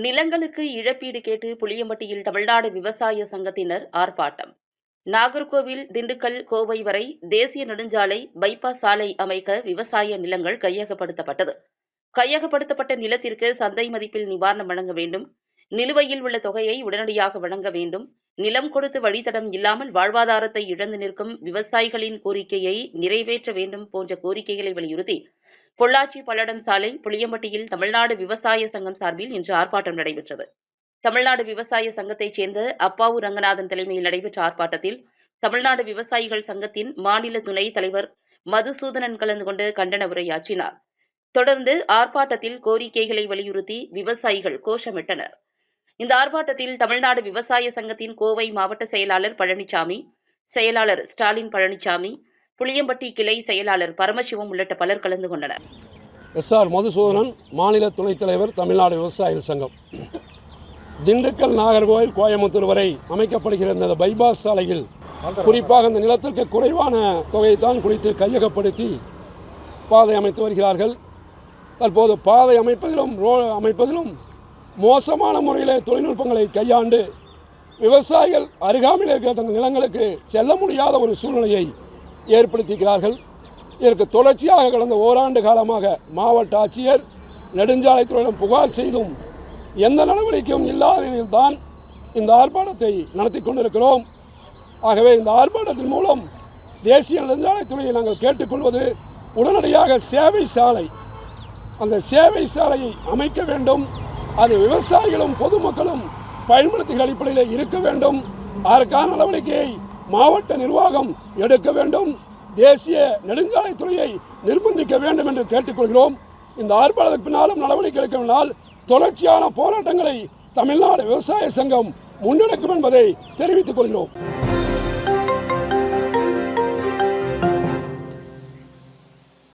நிலங்களுக்கு இழப்பீடு கேட்டு புளியம்பட்டியில் தமிழ்நாடு விவசாய சங்கத்தினர் ஆர்ப்பாட்டம். நாகர்கோவில், திண்டுக்கல், கோவை வரை தேசிய நெடுஞ்சாலை பைபாஸ் சாலை அமைக்க விவசாய நிலங்கள் கையகப்படுத்தப்பட்டது. கையகப்படுத்தப்பட்ட நிலத்திற்கு சந்தை மதிப்பில் நிவாரணம் வழங்க வேண்டும். நிலுவையில் உள்ள தொகையை உடனடியாக வழங்க வேண்டும். நிலம் கொடுத்து வழித்தடம் இல்லாமல் வாழ்வாதாரத்தை இழந்து நிற்கும் விவசாயிகளின் கோரிக்கையை நிறைவேற்ற வேண்டும் போன்ற கோரிக்கைகளை வலியுறுத்தி பொள்ளாச்சி பல்லடம் சாலை புளியம்பட்டியில் தமிழ்நாடு விவசாய சங்கம் சார்பில் இன்று ஆர்ப்பாட்டம் நடைபெற்றது. தமிழ்நாடு விவசாய சங்கத்தைச் சேர்ந்த அப்பாவு ரங்கநாதன் தலைமையில் நடைபெற்ற ஆர்ப்பாட்டத்தில் தமிழ்நாடு விவசாயிகள் சங்கத்தின் மாநில துணைத் தலைவர் மதுசூதனன் கலந்து கொண்டு கண்டன உரையாற்றினார். தொடர்ந்து ஆர்ப்பாட்டத்தில் கோரிக்கைகளை வலியுறுத்தி விவசாயிகள் கோஷமிட்டனர். இந்த ஆர்ப்பாட்டத்தில் தமிழ்நாடு விவசாய சங்கத்தின் கோவை மாவட்ட செயலாளர் பழனிசாமி, செயலாளர் ஸ்டாலின் பழனிசாமி, புளியம்பட்டி கிளை செயலாளர் பரமசிவம் உள்ளிட்ட பலர் கலந்து கொண்டனர். எஸ்.ஆர். மதுசூதனன், மாநில துணைத் தலைவர், தமிழ்நாடு விவசாயிகள் சங்கம். திண்டுக்கல், நாகர்கோவில், கோயம்புத்தூர் வரை அமைக்கப்படுகிற இந்த பைபாஸ் சாலையில் குறிப்பாக இந்த நிலத்திற்கு குறைவான தொகையைத்தான் குறித்து கையகப்படுத்தி பாதை அமைத்து வருகிறார்கள். தற்போது பாதை அமைப்பதிலும் மோசமான முறையில் தொழில்நுட்பங்களை கையாண்டு விவசாயிகள் அருகாமையில் இருக்கிற தங்கள் நிலங்களுக்கு செல்ல முடியாத ஒரு சூழ்நிலையை ஏற்படுத்தியிருக்கிறார்கள். இதற்கு தொடர்ச்சியாக கடந்த ஓராண்டு காலமாக மாவட்ட ஆட்சியர், நெடுஞ்சாலைத்துறையிடம் புகார் செய்தும் எந்த நடவடிக்கையும் இல்லாத நிலையில்தான் இந்த ஆர்ப்பாட்டத்தை நடத்தி கொண்டிருக்கிறோம். ஆகவே இந்த ஆர்ப்பாட்டத்தின் மூலம் தேசிய நெடுஞ்சாலைத்துறையை நாங்கள் கேட்டுக்கொள்வது, உடனடியாக சேவை சாலை, அந்த சேவை சாலையை அமைக்க வேண்டும். அது விவசாயிகளும் பொதுமக்களும் பயன்படுத்துகிற அடிப்படையில் இருக்க வேண்டும். அதற்கான நடவடிக்கையை மாவட்ட நிர்வாகம் எடுக்க வேண்டும். தேசிய நெடுஞ்சாலைத்துறையை நிர்பந்திக்க வேண்டும் என்று கேட்டுக்கொள்கிறோம். இந்த ஆர்ப்பாட்டத்துக்கு பின்னாலும் நடவடிக்கை எடுக்கவில்லை தொடர்ச்சியான போராட்டங்களை தமிழ்நாடு விவசாய சங்கம் முன்னெடுக்கும் என்பதை தெரிவித்துக் கொள்கிறோம்.